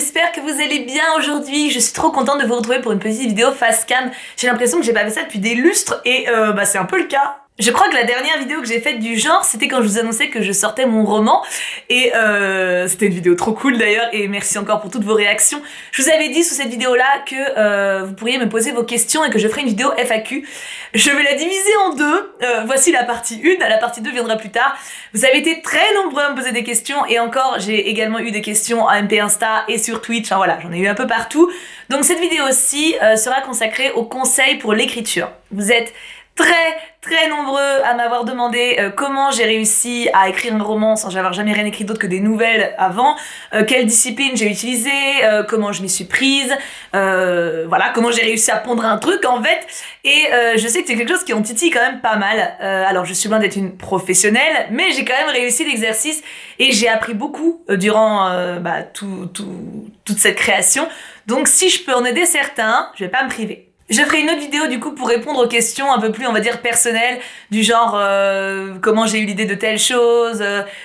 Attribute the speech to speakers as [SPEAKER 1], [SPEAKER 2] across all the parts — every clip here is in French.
[SPEAKER 1] j'espère que vous allez bien aujourd'hui. Je suis trop contente de vous retrouver pour une petite vidéo face cam. J'ai l'impression que j'ai pas fait ça depuis des lustres et c'est un peu le cas. Je crois que la dernière vidéo que j'ai faite du genre, c'était quand je vous annonçais que je sortais mon roman. Et c'était une vidéo trop cool d'ailleurs, et merci encore pour toutes vos réactions. Je vous avais dit sous cette vidéo-là que vous pourriez me poser vos questions et que je ferai une vidéo FAQ. Je vais la diviser en deux. Voici la partie 1, la partie 2 viendra plus tard. Vous avez été très nombreux à me poser des questions, et encore, j'ai également eu des questions en MP Insta et sur Twitch. Enfin voilà, j'en ai eu un peu partout. Donc cette vidéo-ci sera consacrée aux conseils pour l'écriture. Vous êtes très nombreux à m'avoir demandé comment j'ai réussi à écrire un roman sans avoir jamais rien écrit d'autre que des nouvelles avant, quelle discipline j'ai utilisée, comment je m'y suis prise, voilà, comment j'ai réussi à pondre un truc en fait, et je sais que c'est quelque chose qui en titille quand même pas mal. Alors je suis loin d'être une professionnelle, mais j'ai quand même réussi l'exercice et j'ai appris beaucoup durant toute cette création, donc si je peux en aider certains, je vais pas me priver. Je ferai une autre vidéo du coup pour répondre aux questions un peu plus, on va dire, personnelles, du genre comment j'ai eu l'idée de telle chose,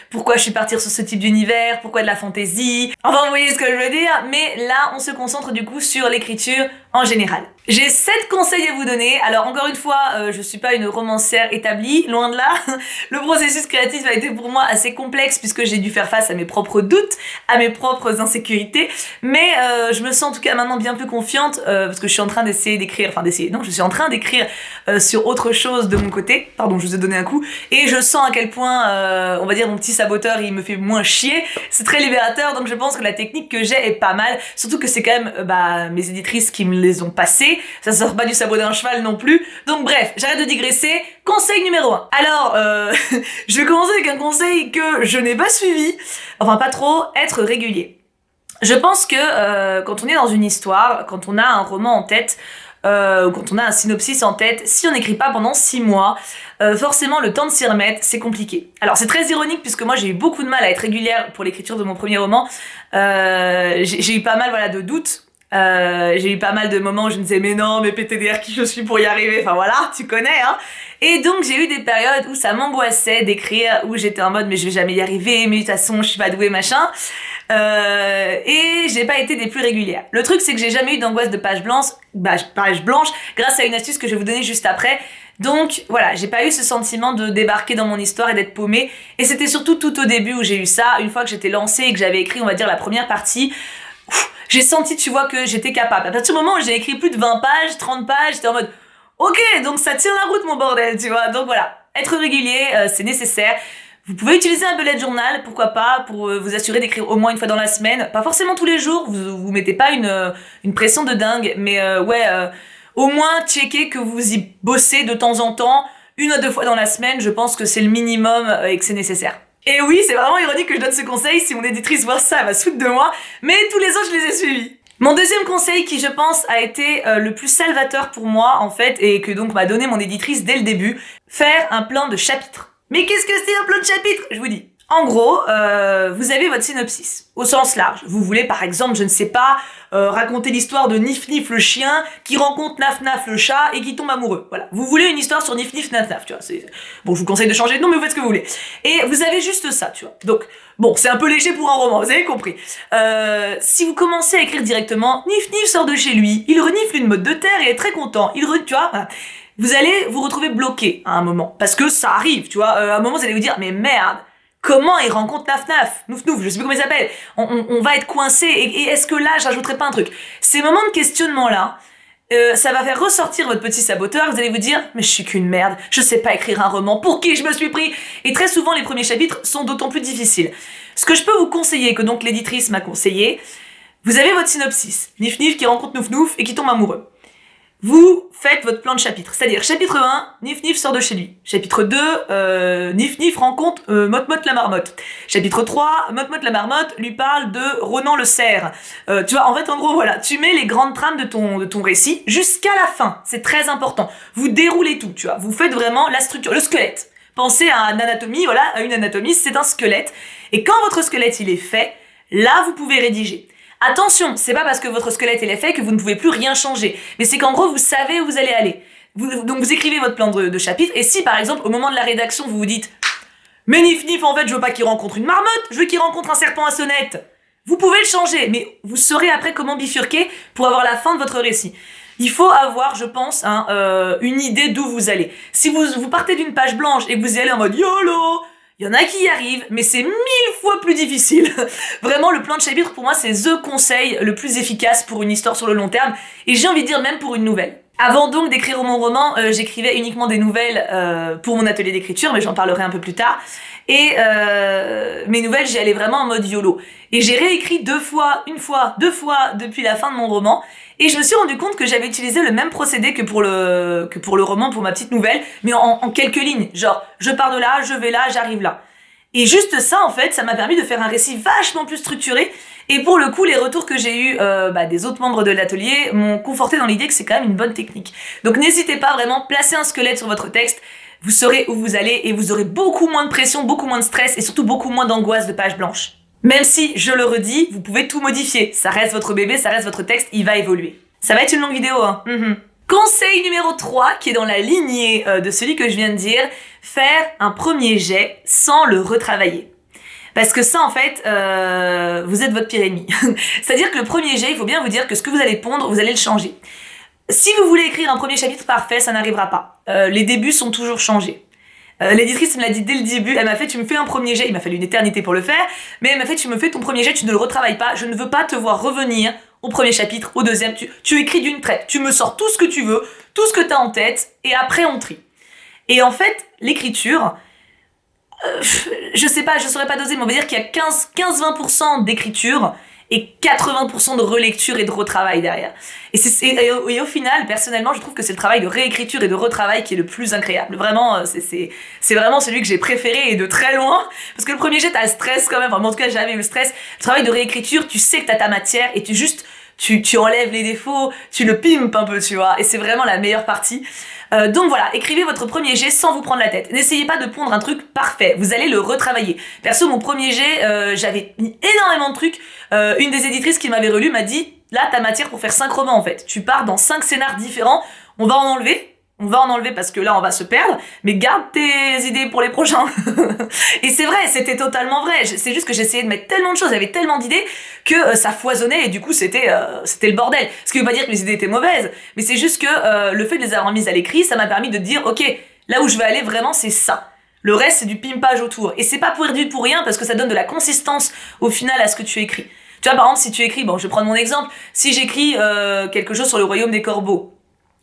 [SPEAKER 1] pourquoi je suis partie sur ce type d'univers, pourquoi de la fantaisie, enfin vous voyez ce que je veux dire, mais là on se concentre du coup sur l'écriture en général. J'ai 7 conseils à vous donner. Alors encore une fois, je suis pas une romancière établie, loin de là. Le processus créatif a été pour moi assez complexe puisque j'ai dû faire face à mes propres doutes, à mes propres insécurités, mais je me sens en tout cas maintenant bien plus confiante parce que je suis en train d'essayer d'écrire, je suis en train d'écrire sur autre chose de mon côté. Pardon, je vous ai donné un coup. Et je sens à quel point, on va dire, mon petit saboteur, il me fait moins chier. C'est très libérateur, donc je pense que la technique que j'ai est pas mal. Surtout que c'est quand même mes éditrices qui me les ont passées. Ça sort pas du sabot d'un cheval non plus. Donc bref, j'arrête de digresser. Conseil numéro 1. Alors, je vais commencer avec un conseil que je n'ai pas suivi. Enfin, pas trop, être régulier. Je pense que quand on est dans une histoire, quand on a un roman en tête, quand on a un synopsis en tête, si on n'écrit pas pendant 6 mois, forcément le temps de s'y remettre, c'est compliqué. Alors c'est très ironique puisque moi j'ai eu beaucoup de mal à être régulière pour l'écriture de mon premier roman. J'ai eu pas mal de doutes. J'ai eu pas mal de moments où je me disais mais non, mais PTDR qui je suis pour y arriver, enfin voilà, tu connais hein. Et donc j'ai eu des périodes où ça m'angoissait d'écrire, où j'étais en mode mais je vais jamais y arriver, mais de toute façon je suis pas douée machin, et j'ai pas été des plus régulières. Le truc c'est que j'ai jamais eu d'angoisse de page blanche grâce à une astuce que je vais vous donner juste après. Donc voilà, j'ai pas eu ce sentiment de débarquer dans mon histoire et d'être paumée, et c'était surtout tout au début où j'ai eu ça, une fois que j'étais lancée et que j'avais écrit on va dire la première partie. J'ai senti, tu vois, que j'étais capable. À partir du moment où j'ai écrit plus de 20 pages, 30 pages, j'étais en mode ok, donc ça tient la route mon bordel, tu vois. Donc voilà, être régulier, c'est nécessaire. Vous pouvez utiliser un bullet journal, pourquoi pas, pour vous assurer d'écrire au moins une fois dans la semaine. Pas forcément tous les jours, vous mettez pas une pression de dingue, mais au moins checker que vous y bossez de temps en temps, 1 à 2 fois dans la semaine, je pense que c'est le minimum et que c'est nécessaire. Et oui, c'est vraiment ironique que je donne ce conseil, si mon éditrice voit ça, elle va se foutre de moi, mais tous les autres, je les ai suivis. Mon deuxième conseil qui, je pense, a été le plus salvateur pour moi, en fait, et que donc m'a donné mon éditrice dès le début, faire un plan de chapitre. Mais qu'est-ce que c'est un plan de chapitre? Je vous dis. En gros, vous avez votre synopsis, au sens large. Vous voulez, par exemple, je ne sais pas, raconter l'histoire de Nif Nif le chien qui rencontre Naf Naf le chat et qui tombe amoureux. Voilà. Vous voulez une histoire sur Nif Nif Naf Naf, tu vois. Bon, je vous conseille de changer de nom, mais vous faites ce que vous voulez. Et vous avez juste ça, tu vois. Donc, bon, c'est un peu léger pour un roman, vous avez compris. Si vous commencez à écrire directement, Nif Nif sort de chez lui, il renifle une motte de terre et est très content. Tu vois, voilà. Vous allez vous retrouver bloqué à un moment. Parce que ça arrive, tu vois. À un moment, vous allez vous dire, mais merde, comment il rencontre Naf Naf, Nouf Nouf, je sais plus comment il s'appelle. On va être coincé, et est-ce que là, j'ajouterais pas un truc? Ces moments de questionnement-là, ça va faire ressortir votre petit saboteur, vous allez vous dire, mais je suis qu'une merde, je sais pas écrire un roman, pour qui je me suis pris? Et très souvent, les premiers chapitres sont d'autant plus difficiles. Ce que je peux vous conseiller, que donc l'éditrice m'a conseillé, vous avez votre synopsis, Nif Nif qui rencontre Nouf Nouf et qui tombe amoureux. Vous faites votre plan de chapitre, c'est-à-dire chapitre 1, Nif Nif sort de chez lui. Chapitre 2, Nif Nif rencontre Mot Mot la marmotte. Chapitre 3, Mot Mot la marmotte lui parle de Ronan le cerf. Tu vois, en fait, en gros, voilà, tu mets les grandes trames de ton récit jusqu'à la fin, c'est très important. Vous déroulez tout, tu vois, vous faites vraiment la structure, le squelette. Pensez à une anatomie, voilà, à une anatomie, c'est un squelette. Et quand votre squelette, il est fait, là, vous pouvez rédiger. Attention, c'est pas parce que votre squelette est fait que vous ne pouvez plus rien changer, mais c'est qu'en gros vous savez où vous allez aller. Donc vous écrivez votre plan de chapitre, et si par exemple au moment de la rédaction vous vous dites mais Nif Nif en fait je veux pas qu'il rencontre une marmotte, je veux qu'il rencontre un serpent à sonnette, Vous pouvez le changer, mais vous saurez après comment bifurquer pour avoir la fin de votre récit. Il faut avoir, je pense, une idée d'où vous allez. Si vous partez d'une page blanche et que vous y allez en mode YOLO, il y en a qui y arrivent, mais c'est 1000 fois plus difficile. Vraiment, le plan de chapitre, pour moi, c'est the conseil le plus efficace pour une histoire sur le long terme, et j'ai envie de dire même pour une nouvelle. Avant donc d'écrire mon roman, j'écrivais uniquement des nouvelles pour mon atelier d'écriture, mais j'en parlerai un peu plus tard. Et mes nouvelles, j'y allais vraiment en mode YOLO. Et j'ai réécrit deux fois depuis la fin de mon roman. Et je me suis rendu compte que j'avais utilisé le même procédé que pour le roman, pour ma petite nouvelle, mais en quelques lignes. Genre, je pars de là, je vais là, j'arrive là. Et juste ça, en fait, ça m'a permis de faire un récit vachement plus structuré. Et pour le coup, les retours que j'ai eus des autres membres de l'atelier m'ont conforté dans l'idée que c'est quand même une bonne technique. Donc n'hésitez pas vraiment, placez un squelette sur votre texte, vous saurez où vous allez et vous aurez beaucoup moins de pression, beaucoup moins de stress et surtout beaucoup moins d'angoisse de page blanche. Même si, je le redis, vous pouvez tout modifier. Ça reste votre bébé, ça reste votre texte, il va évoluer. Ça va être une longue vidéo, hein. Conseil numéro 3, qui est dans la lignée de celui que je viens de dire, faire un premier jet sans le retravailler. Parce que ça, en fait, vous êtes votre pire ennemi. C'est-à-dire que le premier jet, il faut bien vous dire que ce que vous allez pondre, vous allez le changer. Si vous voulez écrire un premier chapitre parfait, ça n'arrivera pas. Les débuts sont toujours changés. L'éditrice me l'a dit dès le début, elle m'a fait tu me fais un premier jet, il m'a fallu une éternité pour le faire, mais elle m'a fait tu me fais ton premier jet, tu ne le retravailles pas, je ne veux pas te voir revenir au premier chapitre, au deuxième, tu écris d'une traite, tu me sors tout ce que tu veux, tout ce que t'as en tête, et après on trie. Et en fait, l'écriture, je sais pas, je saurais pas doser, mais on va dire qu'il y a 15-20% d'écriture et 80% de relecture et de retravail derrière. Et au final, personnellement, je trouve que c'est le travail de réécriture et de retravail qui est le plus agréable. Vraiment, c'est vraiment celui que j'ai préféré et de très loin. Parce que le premier jet, t'as le stress quand même. Enfin, en tout cas, j'avais eu le stress. Le travail de réécriture, tu sais que t'as ta matière et tu enlèves les défauts, tu le pimpes un peu, tu vois. Et c'est vraiment la meilleure partie. Donc voilà, écrivez votre premier jet sans vous prendre la tête. N'essayez pas de pondre un truc parfait, vous allez le retravailler. Perso, mon premier jet, j'avais mis énormément de trucs. Une des éditrices qui m'avait relu m'a dit, là t'as matière pour faire 5 romans en fait. Tu pars dans 5 scénars différents, on va en enlever parce que là on va se perdre, mais garde tes idées pour les prochains. Et c'est vrai, c'était totalement vrai. C'est juste que j'essayais de mettre tellement de choses, j'avais tellement d'idées que ça foisonnait et du coup c'était le bordel. Ce qui veut pas dire que mes idées étaient mauvaises, mais c'est juste que le fait de les avoir mises à l'écrit, ça m'a permis de dire ok, là où je vais aller vraiment c'est ça. Le reste c'est du pimpage autour. Et c'est pas perdu pour rien parce que ça donne de la consistance au final à ce que tu écris. Tu vois par exemple si tu écris, bon je vais prendre mon exemple, si j'écris quelque chose sur le royaume des corbeaux,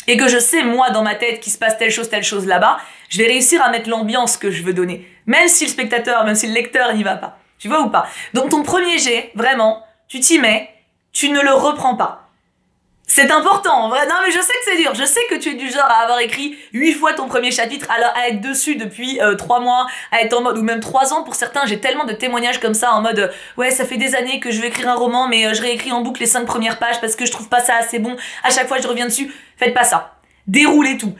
[SPEAKER 1] et que je sais, moi, dans ma tête, qu'il se passe telle chose là-bas, je vais réussir à mettre l'ambiance que je veux donner. Même si le lecteur n'y va pas. Tu vois ou pas? Donc ton premier jet, vraiment, tu t'y mets, tu ne le reprends pas. C'est important, en vrai. Non, mais je sais que c'est dur. Je sais que tu es du genre à avoir écrit 8 fois ton premier chapitre, à être dessus depuis 3 mois, à être en mode, ou même 3 ans pour certains. J'ai tellement de témoignages comme ça, en mode, ouais, ça fait des années que je veux écrire un roman, mais je réécris en boucle les 5 premières pages parce que je trouve pas ça assez bon. À chaque fois, je reviens dessus. Faites pas ça. Déroulez tout.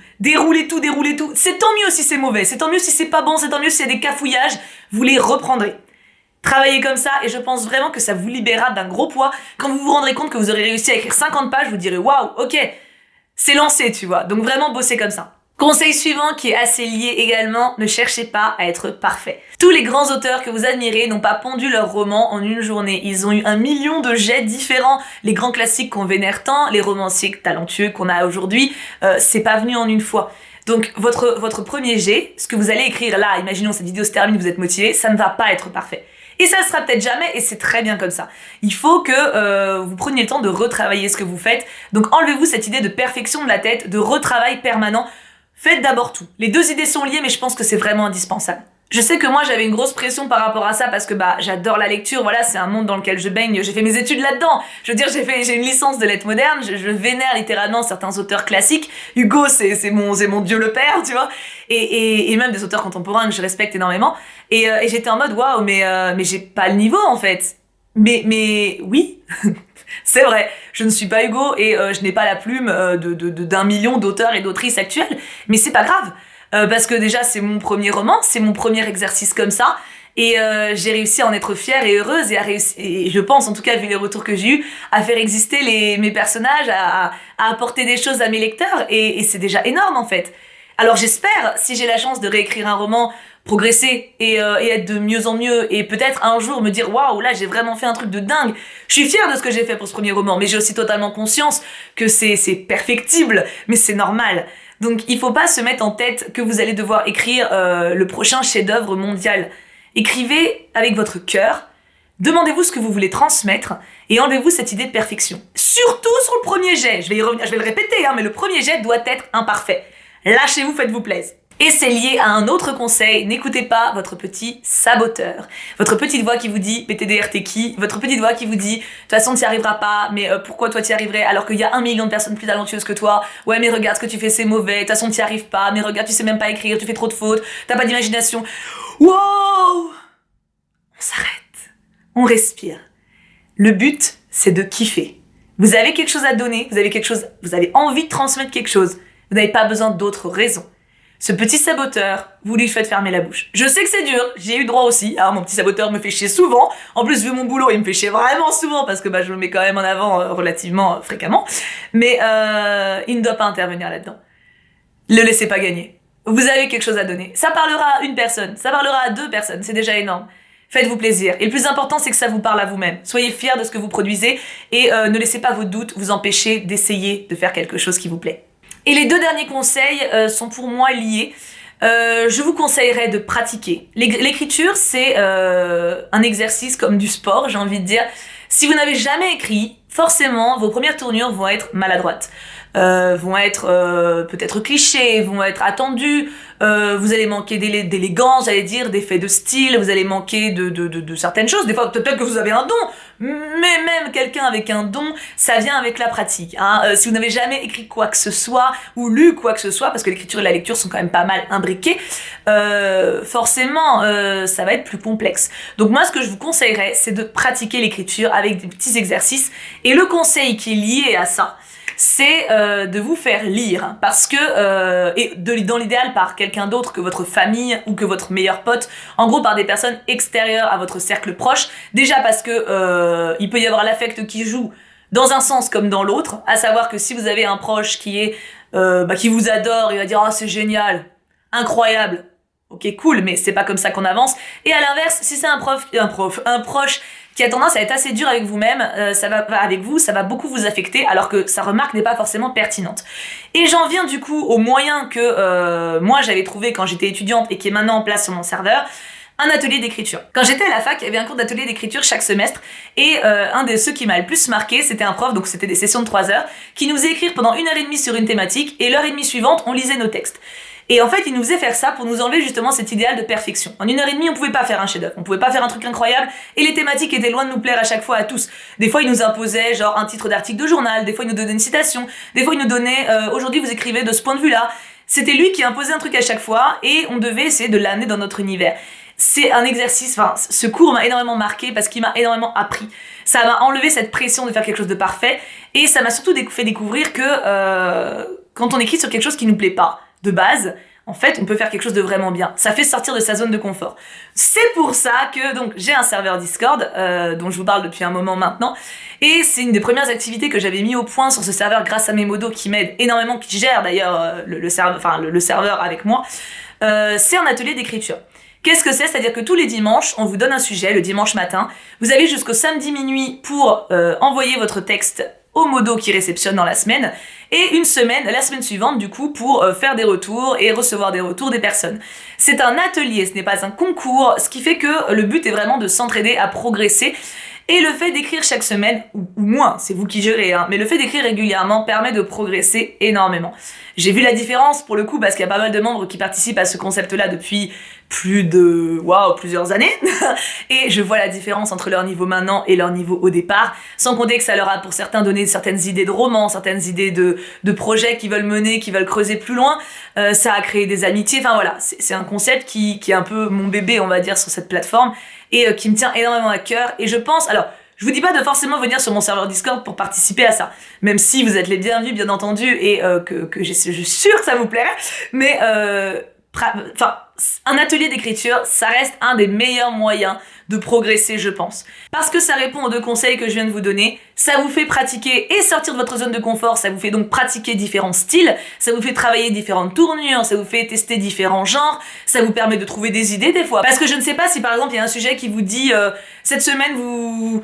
[SPEAKER 1] C'est tant mieux si c'est mauvais. C'est tant mieux si c'est pas bon. C'est tant mieux s'il y a des cafouillages. Vous les reprendrez. Travaillez comme ça et je pense vraiment que ça vous libérera d'un gros poids. Quand vous vous rendrez compte que vous aurez réussi à écrire 50 pages, vous direz waouh, ok, c'est lancé, tu vois. Donc vraiment bossez comme ça. Conseil suivant qui est assez lié également, ne cherchez pas à être parfait. Tous les grands auteurs que vous admirez n'ont pas pondu leur roman en une journée. Ils ont eu 1 million de jets différents. Les grands classiques qu'on vénère tant, les romanciers talentueux qu'on a aujourd'hui, c'est pas venu en une fois. Donc votre premier jet, ce que vous allez écrire là, imaginons cette vidéo se termine, vous êtes motivé, ça ne va pas être parfait. Et ça sera peut-être jamais, et c'est très bien comme ça. Il faut que vous preniez le temps de retravailler ce que vous faites. Donc enlevez-vous cette idée de perfection de la tête, de retravail permanent. Faites d'abord tout. Les deux idées sont liées, mais je pense que c'est vraiment indispensable. Je sais que moi j'avais une grosse pression par rapport à ça parce que j'adore la lecture, voilà, c'est un monde dans lequel je baigne, j'ai fait mes études là-dedans. Je veux dire, j'ai une licence de lettres modernes, je vénère littéralement certains auteurs classiques. Hugo, c'est mon dieu le père, tu vois. Et même des auteurs contemporains que je respecte énormément. Et j'étais en mode waouh, mais j'ai pas le niveau en fait. Mais oui, c'est vrai, je ne suis pas Hugo et je n'ai pas la plume d'1 million d'auteurs et d'autrices actuels, mais c'est pas grave. Parce que déjà c'est mon premier roman, c'est mon premier exercice comme ça, et j'ai réussi à en être fière et heureuse, et je pense, en tout cas vu les retours que j'ai eus, à faire exister mes personnages, à apporter des choses à mes lecteurs, et c'est déjà énorme en fait. Alors j'espère, si j'ai la chance de réécrire un roman progresser et être de mieux en mieux et peut-être un jour me dire waouh, là j'ai vraiment fait un truc de dingue. Je suis fière de ce que j'ai fait pour ce premier roman, mais j'ai aussi totalement conscience que c'est perfectible, mais c'est normal. Donc il faut pas se mettre en tête que vous allez devoir écrire le prochain chef-d'œuvre mondial. Écrivez avec votre cœur, demandez-vous ce que vous voulez transmettre et enlevez-vous cette idée de perfection. Surtout sur le premier jet, je vais y revenir, je vais le répéter, mais le premier jet doit être imparfait. Lâchez-vous, faites-vous plaisir. Et c'est lié à un autre conseil, n'écoutez pas votre petit saboteur. Votre petite voix qui vous dit « BTDR t'es qui ?» Votre petite voix qui vous dit « De toute façon t'y arriveras pas, mais pourquoi toi t'y arriverais alors qu'il y a 1 million de personnes plus talentueuses que toi? Ouais mais regarde ce que tu fais c'est mauvais, de toute façon t'y arrives pas, mais regarde tu sais même pas écrire, tu fais trop de fautes, t'as pas d'imagination. » Wow! On s'arrête, on respire. Le but c'est de kiffer. Vous avez quelque chose à donner, vous avez envie de transmettre quelque chose, vous n'avez pas besoin d'autres raisons. Ce petit saboteur, vous lui faites fermer la bouche. Je sais que c'est dur, j'y ai eu droit aussi. Mon petit saboteur me fait chier souvent. En plus, vu mon boulot, il me fait chier vraiment souvent parce que je me mets quand même en avant relativement fréquemment. Mais il ne doit pas intervenir là-dedans. Le laissez pas gagner. Vous avez quelque chose à donner. Ça parlera à une personne, ça parlera à 2 personnes, c'est déjà énorme. Faites-vous plaisir. Et le plus important, c'est que ça vous parle à vous-même. Soyez fiers de ce que vous produisez et ne laissez pas vos doutes vous empêcher d'essayer de faire quelque chose qui vous plaît. Et les 2 derniers conseils sont pour moi liés. Je vous conseillerais de pratiquer. L'écriture, c'est un exercice comme du sport, j'ai envie de dire. Si vous n'avez jamais écrit, forcément, vos premières tournures vont être maladroites. Vont être peut-être clichés, vont être attendues, vous allez manquer d'élégance, j'allais dire, d'effets de style, vous allez manquer de certaines choses. Des fois, peut-être que vous avez un don, mais même quelqu'un avec un don, ça vient avec la pratique. Si vous n'avez jamais écrit quoi que ce soit, ou lu quoi que ce soit, parce que l'écriture et la lecture sont quand même pas mal imbriquées, forcément, ça va être plus complexe. Donc moi, ce que je vous conseillerais, c'est de pratiquer l'écriture avec des petits exercices. Et le conseil qui est lié à ça, c'est de vous faire lire parce que dans l'idéal par quelqu'un d'autre que votre famille ou que votre meilleur pote, en gros par des personnes extérieures à votre cercle proche, déjà parce que il peut y avoir l'affect qui joue dans un sens comme dans l'autre, à savoir que si vous avez un proche qui vous adore, il va dire « Ah, c'est génial, incroyable ». Ok, cool, mais c'est pas comme ça qu'on avance. Et à l'inverse, si c'est un proche qui a tendance à être assez dur avec vous-même, ça va beaucoup vous affecter, alors que sa remarque n'est pas forcément pertinente. Et j'en viens du coup au moyen que moi j'avais trouvé quand j'étais étudiante et qui est maintenant en place sur mon serveur, un atelier d'écriture. Quand j'étais à la fac, il y avait un cours d'atelier d'écriture chaque semestre, et un de ceux qui m'a le plus marqué, c'était un prof, donc c'était des sessions de 3 heures, qui nous faisait écrire pendant 1h30 sur une thématique, et l'heure et demie suivante, on lisait nos textes. Et en fait, il nous faisait faire ça pour nous enlever justement cet idéal de perfection. En 1h30, on pouvait pas faire un chef-d'œuvre, on pouvait pas faire un truc incroyable, et les thématiques étaient loin de nous plaire à chaque fois à tous. Des fois, il nous imposait genre un titre d'article de journal, des fois il nous donnait une citation, des fois il nous donnait aujourd'hui vous écrivez de ce point de vue-là. C'était lui qui imposait un truc à chaque fois, et on devait essayer de l'amener dans notre univers. C'est un exercice, ce cours m'a énormément marqué parce qu'il m'a énormément appris. Ça m'a enlevé cette pression de faire quelque chose de parfait, et ça m'a surtout fait découvrir que quand on écrit sur quelque chose qui nous plaît pas, de base, en fait, on peut faire quelque chose de vraiment bien. Ça fait sortir de sa zone de confort. C'est pour ça que donc j'ai un serveur Discord dont je vous parle depuis un moment maintenant, et c'est une des premières activités que j'avais mis au point sur ce serveur grâce à Memodo qui m'aide énormément, qui gère d'ailleurs le serveur avec moi. C'est un atelier d'écriture. Qu'est-ce que c'est? C'est-à-dire que tous les dimanches, on vous donne un sujet le dimanche matin. Vous avez jusqu'au samedi minuit pour envoyer votre texte au Modo qui réceptionne dans la semaine, et la semaine suivante du coup pour faire des retours et recevoir des retours des personnes. C'est un atelier, ce n'est pas un concours, ce qui fait que le but est vraiment de s'entraider à progresser. Et le fait d'écrire chaque semaine, ou moins, c'est vous qui gérez, mais le fait d'écrire régulièrement permet de progresser énormément. J'ai vu la différence pour le coup parce qu'il y a pas mal de membres qui participent à ce concept-là depuis plusieurs années. Et je vois la différence entre leur niveau maintenant et leur niveau au départ, sans compter que ça leur a pour certains donné certaines idées de romans, certaines idées de projets qu'ils veulent mener, qu'ils veulent creuser plus loin. Ça a créé des amitiés, enfin voilà, c'est un concept qui est un peu mon bébé, on va dire, sur cette plateforme, et qui me tient énormément à cœur. Et je pense, alors, je vous dis pas de forcément venir sur mon serveur Discord pour participer à ça, même si vous êtes les bienvenus bien entendu, et que je suis sûre que ça vous plairait, mais un atelier d'écriture, ça reste un des meilleurs moyens de progresser, je pense. Parce que ça répond aux 2 conseils que je viens de vous donner, ça vous fait pratiquer et sortir de votre zone de confort, ça vous fait donc pratiquer différents styles, ça vous fait travailler différentes tournures, ça vous fait tester différents genres, ça vous permet de trouver des idées des fois. Parce que je ne sais pas si par exemple il y a un sujet qui vous dit cette semaine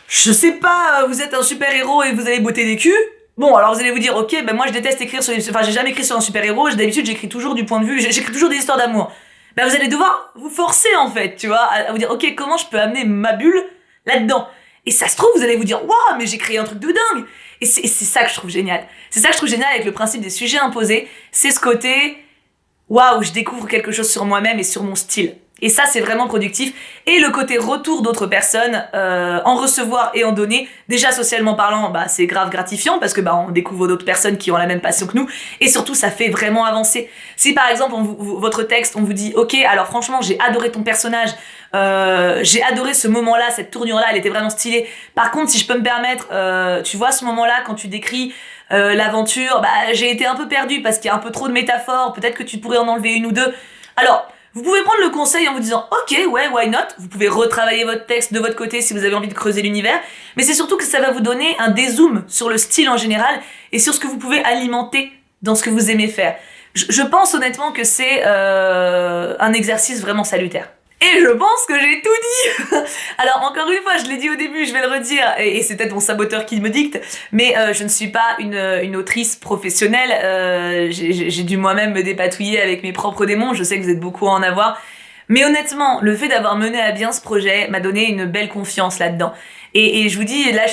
[SPEAKER 1] je sais pas, vous êtes un super-héros et vous allez botter des culs. Bon, alors vous allez vous dire, ok, ben moi je déteste écrire sur les... Enfin, j'ai jamais écrit sur un super-héros, d'habitude j'écris toujours du point de vue, j'écris toujours des histoires d'amour. Ben vous allez devoir vous forcer en fait, tu vois, à vous dire, ok, comment je peux amener ma bulle là-dedans? Et ça se trouve, vous allez vous dire, waouh, mais j'ai créé un truc de dingue! Et c'est ça que je trouve génial. C'est ça que je trouve génial avec le principe des sujets imposés, c'est ce côté, waouh, je découvre quelque chose sur moi-même et sur mon style. Et ça, c'est vraiment productif. Et le côté retour d'autres personnes, en recevoir et en donner, déjà socialement parlant, bah, c'est grave gratifiant parce que bah, on découvre d'autres personnes qui ont la même passion que nous. Et surtout, ça fait vraiment avancer. Si par exemple, votre texte, on vous dit « Ok, alors franchement, j'ai adoré ton personnage, j'ai adoré ce moment-là, cette tournure-là, elle était vraiment stylée. Par contre, si je peux me permettre, tu vois ce moment-là, quand tu décris l'aventure, bah, j'ai été un peu perdue parce qu'il y a un peu trop de métaphores, peut-être que tu pourrais en enlever une ou deux. » Alors, vous pouvez prendre le conseil en vous disant « Ok, ouais, why not ?» Vous pouvez retravailler votre texte de votre côté si vous avez envie de creuser l'univers. Mais c'est surtout que ça va vous donner un dézoom sur le style en général et sur ce que vous pouvez alimenter dans ce que vous aimez faire. Je pense honnêtement que c'est un exercice vraiment salutaire. Et je pense que j'ai tout dit. Alors encore une fois, je l'ai dit au début, je vais le redire, et c'est peut-être mon saboteur qui me dicte, mais je ne suis pas une autrice professionnelle, j'ai dû moi-même me dépatouiller avec mes propres démons, je sais que vous êtes beaucoup à en avoir, mais honnêtement, le fait d'avoir mené à bien ce projet m'a donné une belle confiance là-dedans. Et je vous dis, là,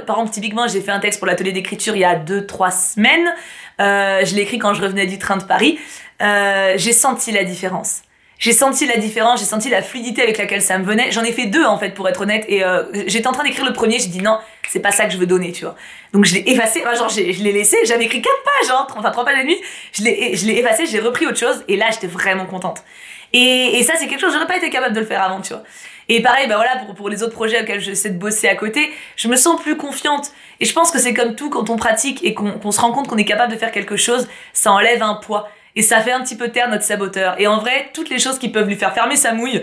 [SPEAKER 1] par exemple, typiquement, j'ai fait un texte pour l'atelier d'écriture il y a 2-3 semaines, je l'ai écrit quand je revenais du train de Paris, j'ai senti la différence. J'ai senti la différence, j'ai senti la fluidité avec laquelle ça me venait. J'en ai fait 2 en fait pour être honnête et j'étais en train d'écrire le premier, j'ai dit non, c'est pas ça que je veux donner, tu vois. Donc je l'ai effacé, enfin, genre je l'ai laissé, j'avais écrit 4 pages, hein, enfin 3 pages et demie, je l'ai effacé, j'ai repris autre chose et là j'étais vraiment contente. Et ça c'est quelque chose, j'aurais pas été capable de le faire avant, tu vois. Et pareil, bah voilà, pour les autres projets auxquels j'essaie de bosser à côté, je me sens plus confiante. Et je pense que c'est comme tout, quand on pratique et qu'on se rend compte qu'on est capable de faire quelque chose, ça enlève un poids. Et ça fait un petit peu taire notre saboteur. Et en vrai, toutes les choses qui peuvent lui faire fermer sa mouille,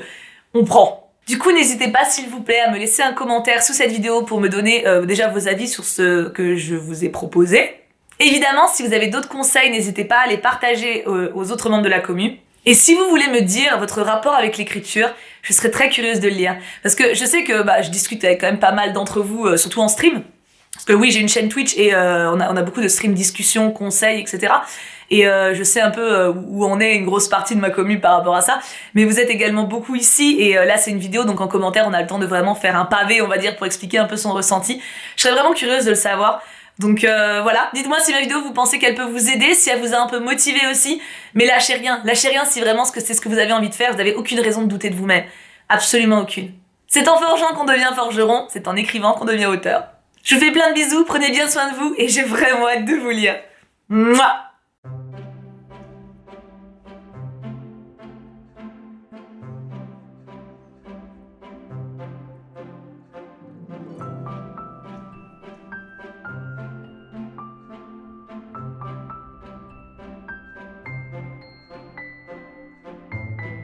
[SPEAKER 1] on prend. Du coup, n'hésitez pas, s'il vous plaît, à me laisser un commentaire sous cette vidéo pour me donner déjà vos avis sur ce que je vous ai proposé. Évidemment, si vous avez d'autres conseils, n'hésitez pas à les partager aux autres membres de la commu. Et si vous voulez me dire votre rapport avec l'écriture, je serais très curieuse de le lire. Parce que je sais que je discute avec quand même pas mal d'entre vous, surtout en stream. Parce que oui, j'ai une chaîne Twitch et on a beaucoup de stream discussions, conseils, etc. Et je sais un peu où en est une grosse partie de ma commu par rapport à ça. Mais vous êtes également beaucoup ici et là c'est une vidéo, donc en commentaire on a le temps de vraiment faire un pavé, on va dire, pour expliquer un peu son ressenti. Je serais vraiment curieuse de le savoir. Donc voilà, dites-moi si ma vidéo vous pensez qu'elle peut vous aider, si elle vous a un peu motivé aussi. Mais lâchez rien si vraiment c'est ce que vous avez envie de faire, vous n'avez aucune raison de douter de vous-même. Absolument aucune. C'est en forgeant qu'on devient forgeron, c'est en écrivant qu'on devient auteur. Je vous fais plein de bisous, prenez bien soin de vous et j'ai vraiment hâte de vous lire. Mouah.